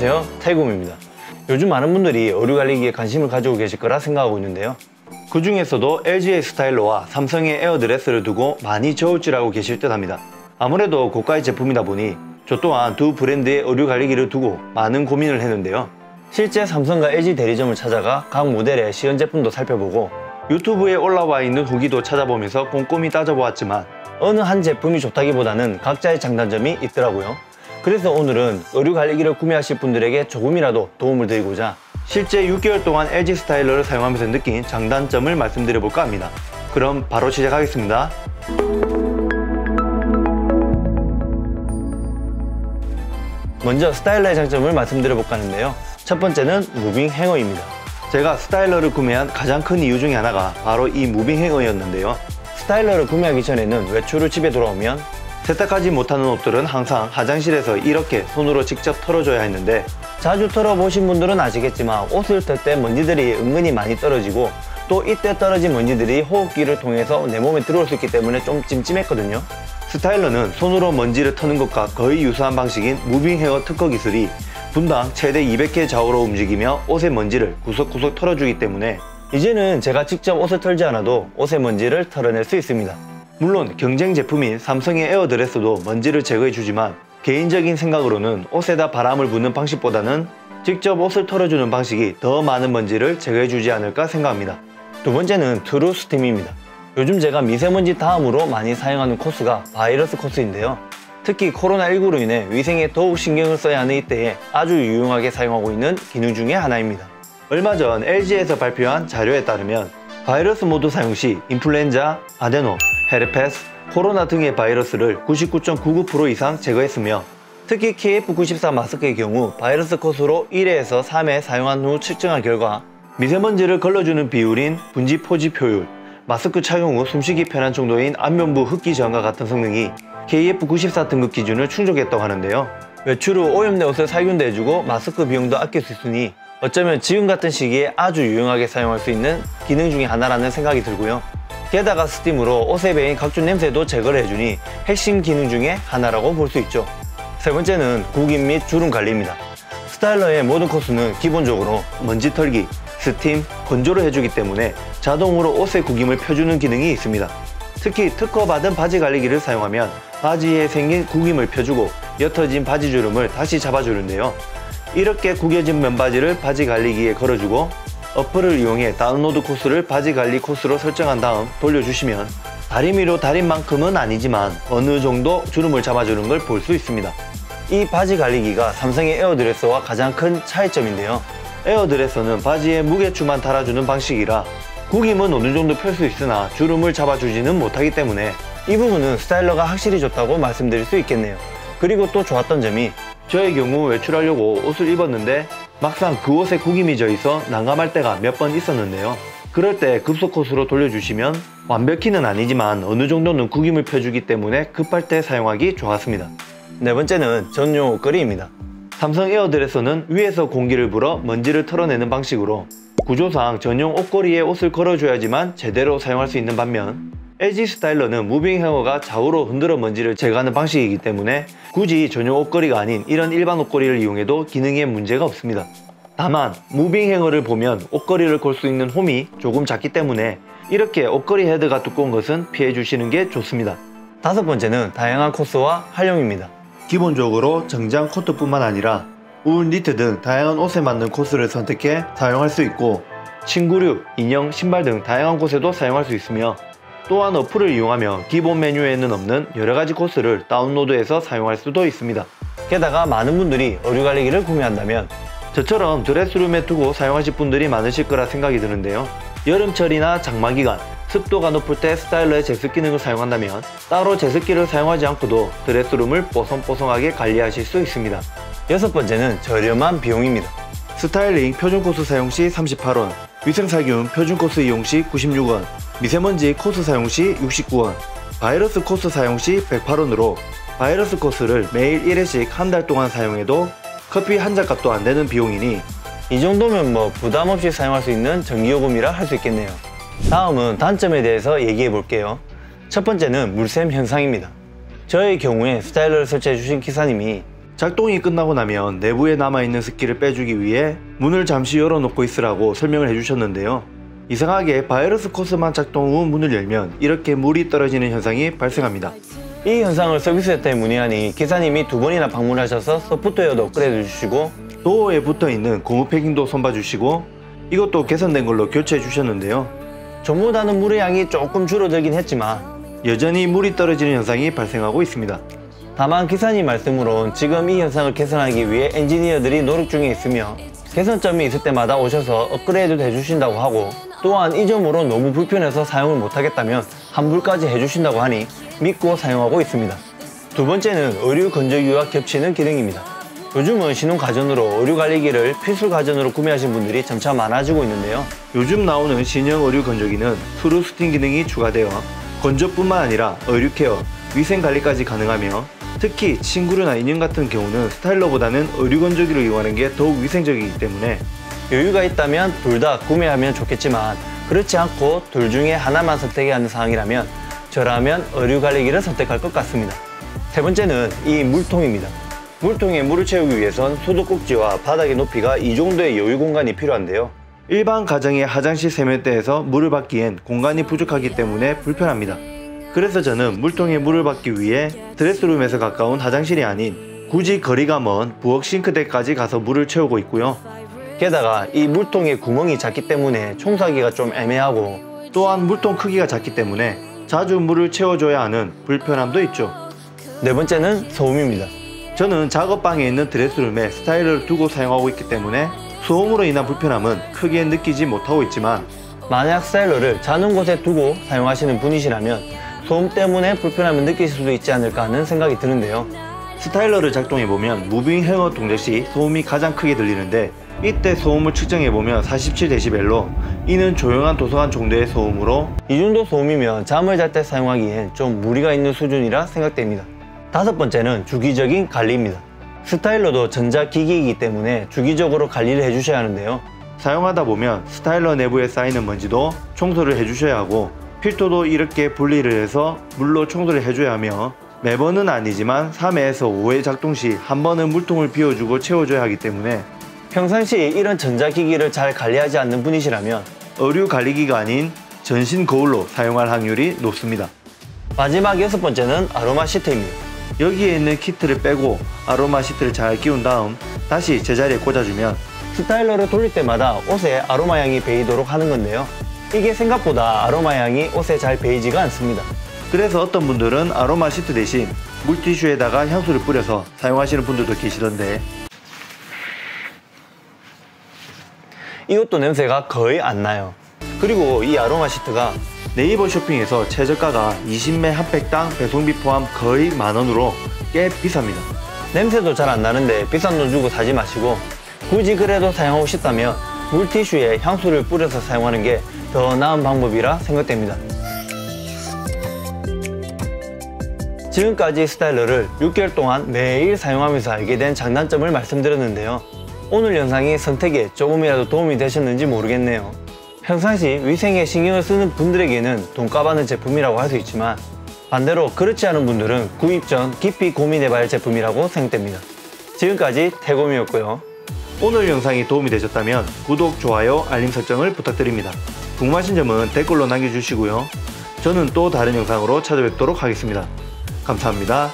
안녕하세요, 태국입니다. 요즘 많은 분들이 의류 관리기에 관심을 가지고 계실 거라 생각하고 있는데요. 그 중에서도 LG의 스타일러와 삼성의 에어드레스를 두고 많이 저울질하고 계실 듯 합니다. 아무래도 고가의 제품이다 보니 저 또한 두 브랜드의 의류 관리기를 두고 많은 고민을 했는데요. 실제 삼성과 LG 대리점을 찾아가 각 모델의 시연 제품도 살펴보고 유튜브에 올라와 있는 후기도 찾아보면서 꼼꼼히 따져보았지만 어느 한 제품이 좋다기보다는 각자의 장단점이 있더라고요. 그래서 오늘은 의류 관리기를 구매하실 분들에게 조금이라도 도움을 드리고자 실제 6개월 동안 LG 스타일러를 사용하면서 느낀 장단점을 말씀드려볼까 합니다. 그럼 바로 시작하겠습니다. 먼저 스타일러의 장점을 말씀드려볼까 하는데요. 첫 번째는 무빙 행어입니다. 제가 스타일러를 구매한 가장 큰 이유 중에 하나가 바로 이 무빙 행어였는데요. 스타일러를 구매하기 전에는 외출을 집에 돌아오면 세탁하지 못하는 옷들은 항상 화장실에서 이렇게 손으로 직접 털어줘야 했는데 자주 털어보신 분들은 아시겠지만 옷을 털 때 먼지들이 은근히 많이 떨어지고 또 이때 떨어진 먼지들이 호흡기를 통해서 내 몸에 들어올 수 있기 때문에 좀 찜찜했거든요. 스타일러는 손으로 먼지를 터는 것과 거의 유사한 방식인 무빙 헤어 특허 기술이 분당 최대 200회 좌우로 움직이며 옷의 먼지를 구석구석 털어주기 때문에 이제는 제가 직접 옷을 털지 않아도 옷의 먼지를 털어낼 수 있습니다. 물론 경쟁 제품인 삼성의 에어드레스도 먼지를 제거해주지만 개인적인 생각으로는 옷에다 바람을 부는 방식보다는 직접 옷을 털어주는 방식이 더 많은 먼지를 제거해주지 않을까 생각합니다. 두 번째는 트루 스팀입니다. 요즘 제가 미세먼지 다음으로 많이 사용하는 코스가 바이러스 코스인데요. 특히 코로나19로 인해 위생에 더욱 신경을 써야 하는 이때에 아주 유용하게 사용하고 있는 기능 중에 하나입니다. 얼마 전 LG에서 발표한 자료에 따르면 바이러스 모드 사용 시 인플루엔자, 아데노, 헤르페스, 코로나 등의 바이러스를 99.99% 이상 제거했으며 특히 KF94 마스크의 경우 바이러스 코스로 1회에서 3회 사용한 후 측정한 결과 미세먼지를 걸러주는 비율인 분지 포집 효율, 마스크 착용 후 숨쉬기 편한 정도인 안면부 흡기 저항과 같은 성능이 KF94 등급 기준을 충족했다고 하는데요. 외출 후 오염된 옷을 살균도 해주고 마스크 비용도 아낄 수 있으니 어쩌면 지금 같은 시기에 아주 유용하게 사용할 수 있는 기능 중에 하나라는 생각이 들고요. 게다가 스팀으로 옷에 배인 각종 냄새도 제거를 해주니 핵심 기능 중에 하나라고 볼 수 있죠. 세 번째는 구김 및 주름 관리입니다. 스타일러의 모든 코스는 기본적으로 먼지 털기, 스팀, 건조를 해주기 때문에 자동으로 옷의 구김을 펴주는 기능이 있습니다. 특히 특허받은 바지 관리기를 사용하면 바지에 생긴 구김을 펴주고 옅어진 바지 주름을 다시 잡아주는데요. 이렇게 구겨진 면바지를 바지 관리기에 걸어주고 어플을 이용해 다운로드 코스를 바지 관리 코스로 설정한 다음 돌려주시면 다리미로 달인 만큼은 아니지만 어느 정도 주름을 잡아주는 걸 볼 수 있습니다. 이 바지 관리기가 삼성의 에어드레서와 가장 큰 차이점인데요. 에어드레서는 바지에 무게추만 달아주는 방식이라 구김은 어느 정도 펼 수 있으나 주름을 잡아주지는 못하기 때문에 이 부분은 스타일러가 확실히 좋다고 말씀드릴 수 있겠네요. 그리고 또 좋았던 점이 저의 경우 외출하려고 옷을 입었는데 막상 그 옷에 구김이 져 있어 난감할 때가 몇 번 있었는데요. 그럴 때 급속 코스로 돌려주시면 완벽히는 아니지만 어느 정도는 구김을 펴주기 때문에 급할 때 사용하기 좋았습니다. 네 번째는 전용 옷걸이입니다. 삼성 에어드레서는 위에서 공기를 불어 먼지를 털어내는 방식으로 구조상 전용 옷걸이에 옷을 걸어줘야지만 제대로 사용할 수 있는 반면 LG 스타일러는 무빙 행어가 좌우로 흔들어 먼지를 제거하는 방식이기 때문에 굳이 전용 옷걸이가 아닌 이런 일반 옷걸이를 이용해도 기능에 문제가 없습니다. 다만 무빙 행어를 보면 옷걸이를 걸 수 있는 홈이 조금 작기 때문에 이렇게 옷걸이 헤드가 두꺼운 것은 피해 주시는 게 좋습니다. 다섯 번째는 다양한 코스와 활용입니다. 기본적으로 정장 코트뿐만 아니라 울, 니트 등 다양한 옷에 맞는 코스를 선택해 사용할 수 있고 친구류, 인형, 신발 등 다양한 곳에도 사용할 수 있으며 또한 어플을 이용하며 기본 메뉴에는 없는 여러가지 코스를 다운로드해서 사용할 수도 있습니다. 게다가 많은 분들이 의류 관리기를 구매한다면 저처럼 드레스룸에 두고 사용하실 분들이 많으실 거라 생각이 드는데요. 여름철이나 장마기간, 습도가 높을 때 스타일러의 제습 기능을 사용한다면 따로 제습기를 사용하지 않고도 드레스룸을 뽀송뽀송하게 관리하실 수 있습니다. 여섯 번째는 저렴한 비용입니다. 스타일링 표준 코스 사용 시 38원, 위생살균 표준 코스 이용 시 96원, 미세먼지 코스 사용 시 69원, 바이러스 코스 사용 시 108원으로 바이러스 코스를 매일 1회씩 한 달 동안 사용해도 커피 한 잔 값도 안 되는 비용이니 이 정도면 뭐 부담 없이 사용할 수 있는 전기요금이라 할 수 있겠네요. 다음은 단점에 대해서 얘기해 볼게요. 첫 번째는 물샘 현상입니다. 저의 경우에 스타일러를 설치해 주신 기사님이 작동이 끝나고 나면 내부에 남아있는 습기를 빼주기 위해 문을 잠시 열어놓고 있으라고 설명을 해주셨는데요. 이상하게 바이러스 코스만 작동 후 문을 열면 이렇게 물이 떨어지는 현상이 발생합니다. 이 현상을 서비스센터에 문의하니 기사님이 2번이나 방문하셔서 소프트웨어도 업그레이드 해주시고 도어에 붙어있는 고무 패킹도 손봐주시고 이것도 개선된 걸로 교체해 주셨는데요. 전부 다는 물의 양이 조금 줄어들긴 했지만 여전히 물이 떨어지는 현상이 발생하고 있습니다. 다만 기사님 말씀으론 지금 이 현상을 개선하기 위해 엔지니어들이 노력 중에 있으며 개선점이 있을 때마다 오셔서 업그레이드도 해주신다고 하고 또한 이 점으로 너무 불편해서 사용을 못하겠다면 환불까지 해주신다고 하니 믿고 사용하고 있습니다. 두 번째는 의류 건조기와 겹치는 기능입니다. 요즘은 신혼가전으로 의류 관리기를 필수가전으로 구매하신 분들이 점차 많아지고 있는데요. 요즘 나오는 신형 의류 건조기는 프루스팅 기능이 추가되어 건조뿐만 아니라 의류 케어, 위생 관리까지 가능하며 특히 친구류나 인형 같은 경우는 스타일러보다는 의류 건조기를 이용하는 게 더욱 위생적이기 때문에 여유가 있다면 둘 다 구매하면 좋겠지만 그렇지 않고 둘 중에 하나만 선택해야 하는 상황이라면 저라면 의류 관리기를 선택할 것 같습니다. 세 번째는 이 물통입니다. 물통에 물을 채우기 위해선 소독꼭지와 바닥의 높이가 이 정도의 여유 공간이 필요한데요. 일반 가정의 화장실 세면대에서 물을 받기엔 공간이 부족하기 때문에 불편합니다. 그래서 저는 물통에 물을 받기 위해 드레스룸에서 가까운 화장실이 아닌 굳이 거리가 먼 부엌 싱크대까지 가서 물을 채우고 있고요. 게다가 이 물통의 구멍이 작기 때문에 청소하기가 좀 애매하고 또한 물통 크기가 작기 때문에 자주 물을 채워줘야 하는 불편함도 있죠. 네 번째는 소음입니다. 저는 작업방에 있는 드레스룸에 스타일러를 두고 사용하고 있기 때문에 소음으로 인한 불편함은 크게 느끼지 못하고 있지만 만약 스타일러를 자는 곳에 두고 사용하시는 분이시라면 소음 때문에 불편함을 느끼실 수도 있지 않을까 하는 생각이 드는데요. 스타일러를 작동해보면 무빙 행어 동작 시 소음이 가장 크게 들리는데 이때 소음을 측정해보면 47dB로 이는 조용한 도서관 정도의 소음으로 이 정도 소음이면 잠을 잘 때 사용하기엔 좀 무리가 있는 수준이라 생각됩니다. 다섯 번째는 주기적인 관리입니다. 스타일러도 전자기기이기 때문에 주기적으로 관리를 해주셔야 하는데요. 사용하다 보면 스타일러 내부에 쌓이는 먼지도 청소를 해주셔야 하고 필터도 이렇게 분리를 해서 물로 청소를 해줘야 하며 매번은 아니지만 3회에서 5회 작동 시 한 번은 물통을 비워주고 채워줘야 하기 때문에 평상시 이런 전자기기를 잘 관리하지 않는 분이시라면 의류 관리기가 아닌 전신 거울로 사용할 확률이 높습니다. 마지막 여섯 번째는 아로마 시트입니다. 여기에 있는 키트를 빼고 아로마 시트를 잘 끼운 다음 다시 제자리에 꽂아주면 스타일러를 돌릴 때마다 옷에 아로마 향이 배이도록 하는 건데요. 이게 생각보다 아로마 향이 옷에 잘 배이지가 않습니다. 그래서 어떤 분들은 아로마 시트 대신 물티슈에다가 향수를 뿌려서 사용하시는 분들도 계시던데 이것도 냄새가 거의 안 나요. 그리고 이 아로마 시트가 네이버 쇼핑에서 최저가가 20매 한 팩당 배송비 포함 거의 만원으로 꽤 비쌉니다. 냄새도 잘 안 나는데 비싼 돈 주고 사지 마시고 굳이 그래도 사용하고 싶다면 물티슈에 향수를 뿌려서 사용하는 게 더 나은 방법이라 생각됩니다. 지금까지 스타일러를 6개월 동안 매일 사용하면서 알게 된 장단점을 말씀드렸는데요. 오늘 영상이 선택에 조금이라도 도움이 되셨는지 모르겠네요. 평상시 위생에 신경을 쓰는 분들에게는 돈값하는 제품이라고 할 수 있지만 반대로 그렇지 않은 분들은 구입 전 깊이 고민해봐야 할 제품이라고 생각됩니다. 지금까지 태곰이었고요. 오늘 영상이 도움이 되셨다면 구독, 좋아요, 알림 설정을 부탁드립니다. 궁금하신 점은 댓글로 남겨주시고요. 저는 또 다른 영상으로 찾아뵙도록 하겠습니다. 감사합니다.